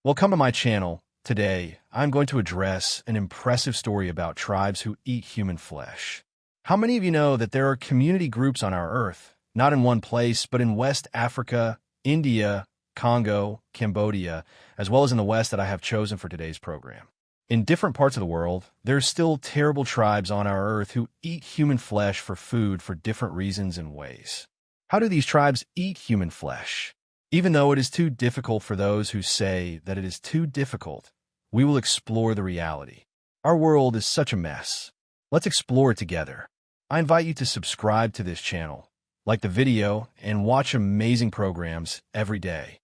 Welcome to my channel. Today, I'm going to address an impressive story about tribes who eat human flesh. How many of you know that there are community groups on our Earth, not in one place, but in West Africa, India, Congo, Cambodia, as well as in the West that I have chosen for today's program? In different parts of the world, there are still terrible tribes on our Earth who eat human flesh for food for different reasons and ways. How do these tribes eat human flesh? Even though it is too difficult for those who say that it is too difficult, we will explore the reality. Our world is such a mess. Let's explore it together. I invite you to subscribe to this channel, like the video, and watch amazing programs every day.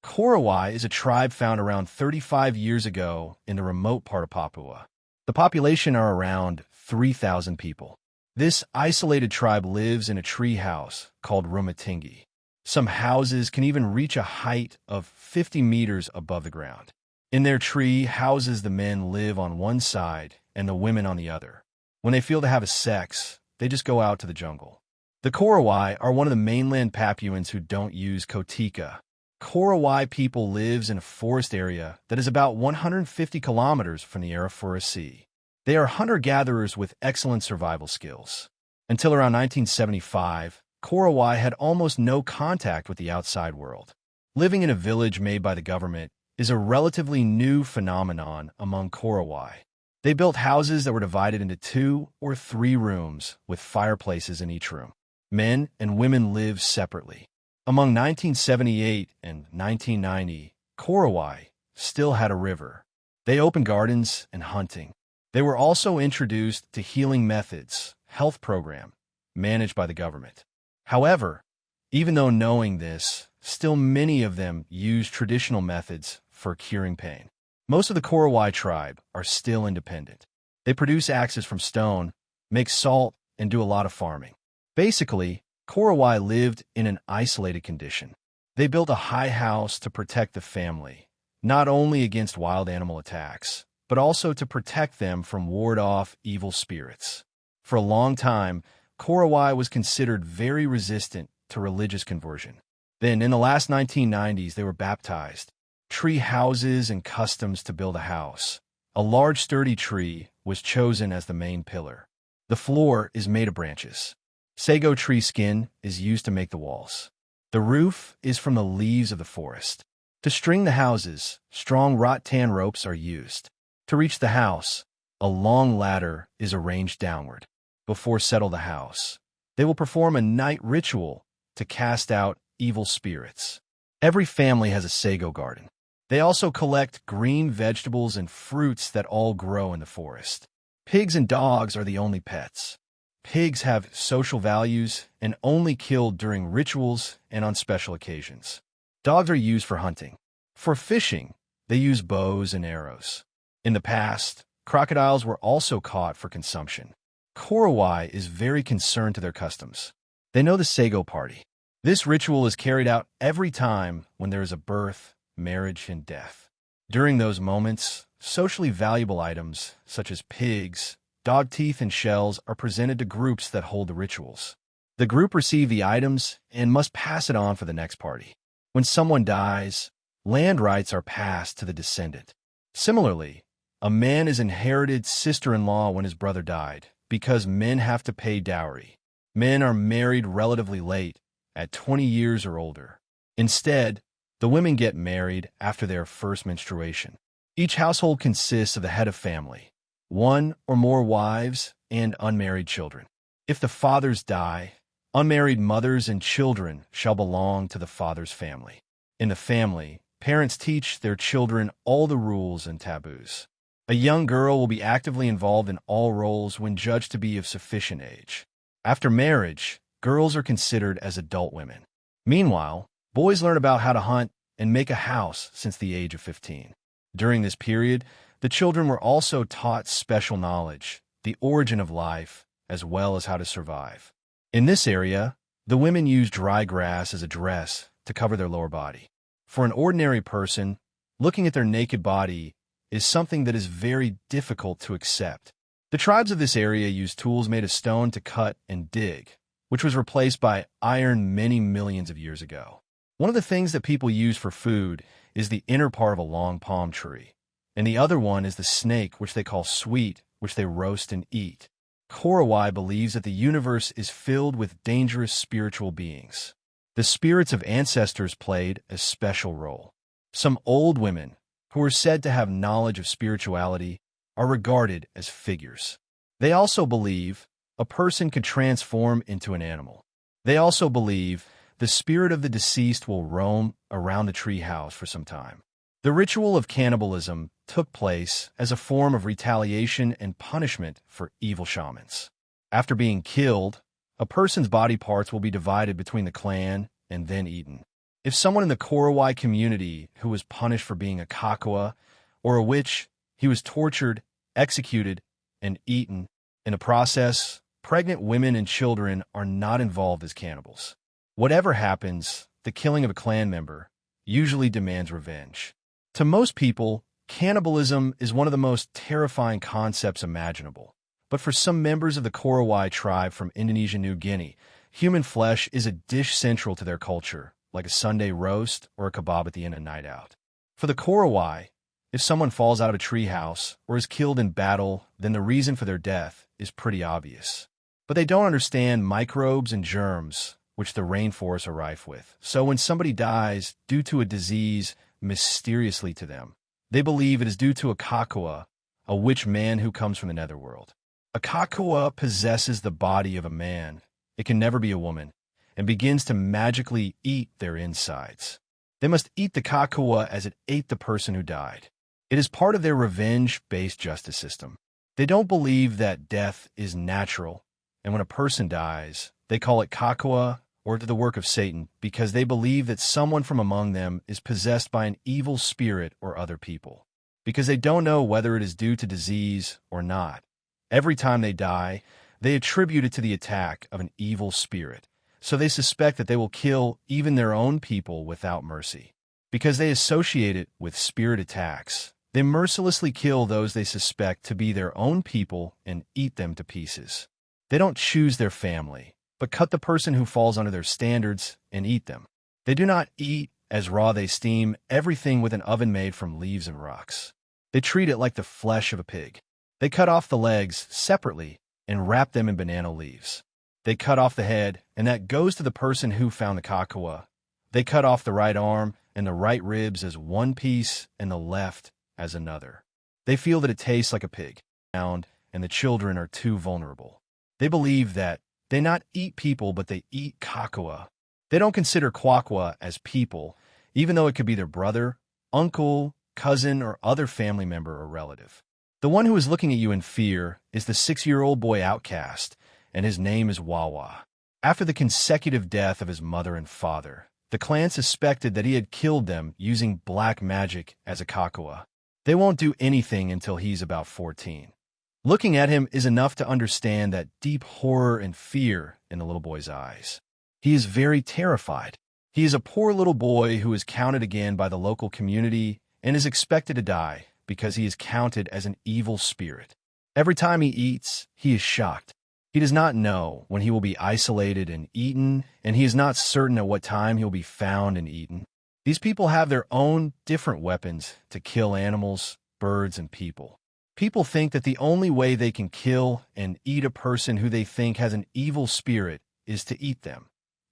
Korowai is a tribe found around 35 years ago in the remote part of Papua. The population are around 3,000 people. This isolated tribe lives in a tree house called Rumatingi. Some houses can even reach a height of 50 meters above the ground. In their tree houses, the men live on one side and the women on the other. When they feel to have a sex, they just go out to the jungle. The Korowai are one of the mainland Papuans who don't use Kotika. Korowai people lives in a forest area that is about 150 kilometers from the Arafura Sea. They are hunter-gatherers with excellent survival skills. Until around 1975, Korowai had almost no contact with the outside world. Living in a village made by the government is a relatively new phenomenon among Korowai. They built houses that were divided into 2 or 3 rooms with fireplaces in each room. Men and women lived separately. Among 1978 and 1990, Korowai still had a river. They opened gardens and hunting. They were also introduced to healing methods, health program, managed by the government. However, even though knowing this, still many of them use traditional methods for curing pain. Most of the Korowai tribe are still independent. They produce axes from stone, make salt, and do a lot of farming. Basically, Korowai lived in an isolated condition. They built a high house to protect the family, not only against wild animal attacks, but also to protect them from ward off evil spirits. For a long time, Korowai was considered very resistant to religious conversion. Then, in the last 1990s, they were baptized. Tree houses and customs to build a house. A large sturdy tree was chosen as the main pillar. The floor is made of branches. Sago tree skin is used to make the walls. The roof is from the leaves of the forest. To string the houses, strong rattan ropes are used. To reach the house, a long ladder is arranged downward. Before settle the house, they will perform a night ritual to cast out evil spirits. Every family has a sago garden. They also collect green vegetables and fruits that all grow in the forest. Pigs and dogs are the only pets. Pigs have social values and only killed during rituals and on special occasions. Dogs are used for hunting. For fishing, they use bows and arrows. In the past, crocodiles were also caught for consumption. Korowai is very concerned to their customs. They know the Sago party. This ritual is carried out every time when there is a birth, marriage, and death. During those moments, socially valuable items, such as pigs, dog teeth, and shells, are presented to groups that hold the rituals. The group receive the items and must pass it on for the next party. When someone dies, land rights are passed to the descendant. Similarly, a man is inherited sister-in-law when his brother died, because men have to pay dowry. Men are married relatively late, at 20 years or older. Instead, the women get married after their first menstruation. Each household consists of the head of family, 1 or more wives, and unmarried children. If the fathers die, unmarried mothers and children shall belong to the father's family. In the family, parents teach their children all the rules and taboos. A young girl will be actively involved in all roles when judged to be of sufficient age. After marriage, girls are considered as adult women. Meanwhile, boys learn about how to hunt and make a house since the age of 15. During this period, the children were also taught special knowledge, the origin of life, as well as how to survive. In this area, the women use dry grass as a dress to cover their lower body. For an ordinary person, looking at their naked body is something that is very difficult to accept. The tribes of this area used tools made of stone to cut and dig, which was replaced by iron many millions of years ago. One of the things that people use for food is the inner part of a long palm tree, and the other one is the snake, which they call sweet, which they roast and eat. Korowai believes that the universe is filled with dangerous spiritual beings. The spirits of ancestors played a special role. Some old women, who are said to have knowledge of spirituality, are regarded as figures. They also believe a person could transform into an animal. They also believe the spirit of the deceased will roam around the tree house for some time. The ritual of cannibalism took place as a form of retaliation and punishment for evil shamans. After being killed, a person's body parts will be divided between the clan and then eaten. If someone in the Korowai community who was punished for being a Kakwa or a witch, he was tortured, executed, and eaten. In the process, pregnant women and children are not involved as cannibals. Whatever happens, the killing of a clan member usually demands revenge. To most people, cannibalism is one of the most terrifying concepts imaginable. But for some members of the Korowai tribe from Indonesia, New Guinea, human flesh is a dish central to their culture, like a Sunday roast or a kebab at the end of a night out. For the Korowai, if someone falls out of a treehouse or is killed in battle, then the reason for their death is pretty obvious. But they don't understand microbes and germs, which the rainforests are rife with. So when somebody dies due to a disease mysteriously to them, they believe it is due to a Kakwa, a witch man who comes from the netherworld. A Kakwa possesses the body of a man. It can never be a woman, and begins to magically eat their insides. They must eat the Kakwa as it ate the person who died. It is part of their revenge-based justice system. They don't believe that death is natural, and when a person dies, they call it Kakwa or the work of Satan because they believe that someone from among them is possessed by an evil spirit or other people. Because they don't know whether it is due to disease or not. Every time they die, they attribute it to the attack of an evil spirit, so they suspect that they will kill even their own people without mercy. Because they associate it with spirit attacks, they mercilessly kill those they suspect to be their own people and eat them to pieces. They don't choose their family, but cut the person who falls under their standards and eat them. They do not eat as raw. They steam everything with an oven made from leaves and rocks. They treat it like the flesh of a pig. They cut off the legs separately and wrap them in banana leaves. They cut off the head, and that goes to the person who found the Kakwa. They cut off the right arm and the right ribs as one piece and the left as another. They feel that it tastes like a pig, and the children are too vulnerable. They believe that they not eat people, but they eat Kakwa. They don't consider Kwakwa as people, even though it could be their brother, uncle, cousin, or other family member or relative. The one who is looking at you in fear is the 6-year-old boy outcast, and his name is Wawa. After the consecutive death of his mother and father, the clan suspected that he had killed them using black magic as a Kakwa. They won't do anything until he's about 14. Looking at him is enough to understand that deep horror and fear in the little boy's eyes. He is very terrified. He is a poor little boy who is counted again by the local community and is expected to die because he is counted as an evil spirit. Every time he eats, he is shocked. He does not know when he will be isolated and eaten, and he is not certain at what time he will be found and eaten. These people have their own different weapons to kill animals, birds, and people. People think that the only way they can kill and eat a person who they think has an evil spirit is to eat them,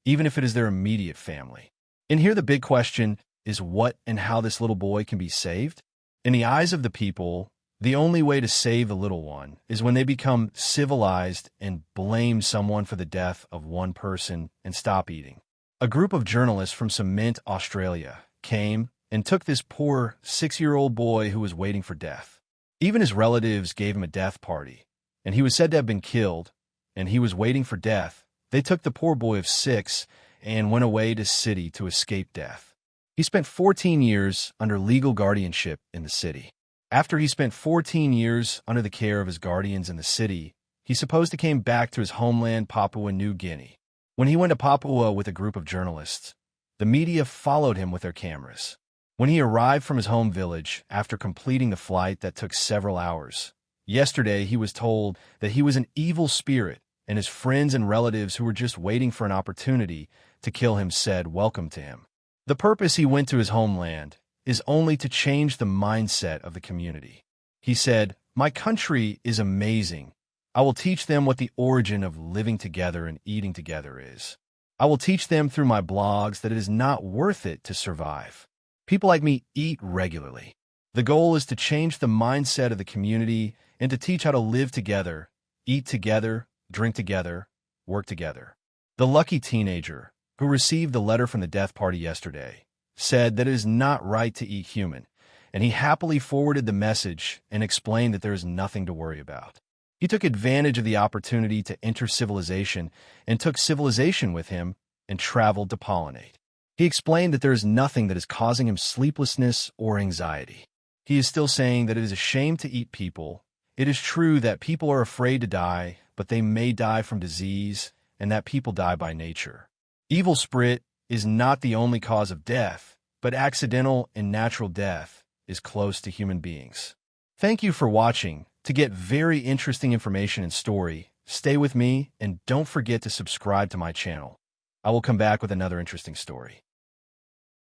even if it is their immediate family. And here the big question is what and how this little boy can be saved? In the eyes of the people, the only way to save the little one is when they become civilized and blame someone for the death of one person and stop eating. A group of journalists from Cement, Australia, came and took this poor 6-year-old boy who was waiting for death. Even his relatives gave him a death party, and he was said to have been killed, and he was waiting for death. They took the poor boy of 6 and went away to city to escape death. He spent 14 years under legal guardianship in the city. After he spent 14 years under the care of his guardians in the city, he supposedly came back to his homeland, Papua New Guinea. When he went to Papua with a group of journalists, the media followed him with their cameras. When he arrived from his home village after completing the flight that took several hours, Yesterday, he was told that he was an evil spirit, and his friends and relatives who were just waiting for an opportunity to kill him said welcome to him. The purpose he went to his homeland is only to change the mindset of the community. He said, "My country is amazing. I will teach them what the origin of living together and eating together is. I will teach them through my blogs that it is not worth it to survive. People like me eat regularly." The goal is to change the mindset of the community and to teach how to live together, eat together, drink together, work together. The lucky teenager, who received the letter from the death party yesterday, said that it is not right to eat human, and he happily forwarded the message and explained that there is nothing to worry about. He took advantage of the opportunity to enter civilization and took civilization with him and traveled to pollinate. He explained that there is nothing that is causing him sleeplessness or anxiety. He is still saying that it is a shame to eat people. It is true that people are afraid to die, but they may die from disease, and that people die by nature. Evil spirit is not the only cause of death, but accidental and natural death is close to human beings. Thank you for watching. To get very interesting information and story, stay with me and don't forget to subscribe to my channel. I will come back with another interesting story.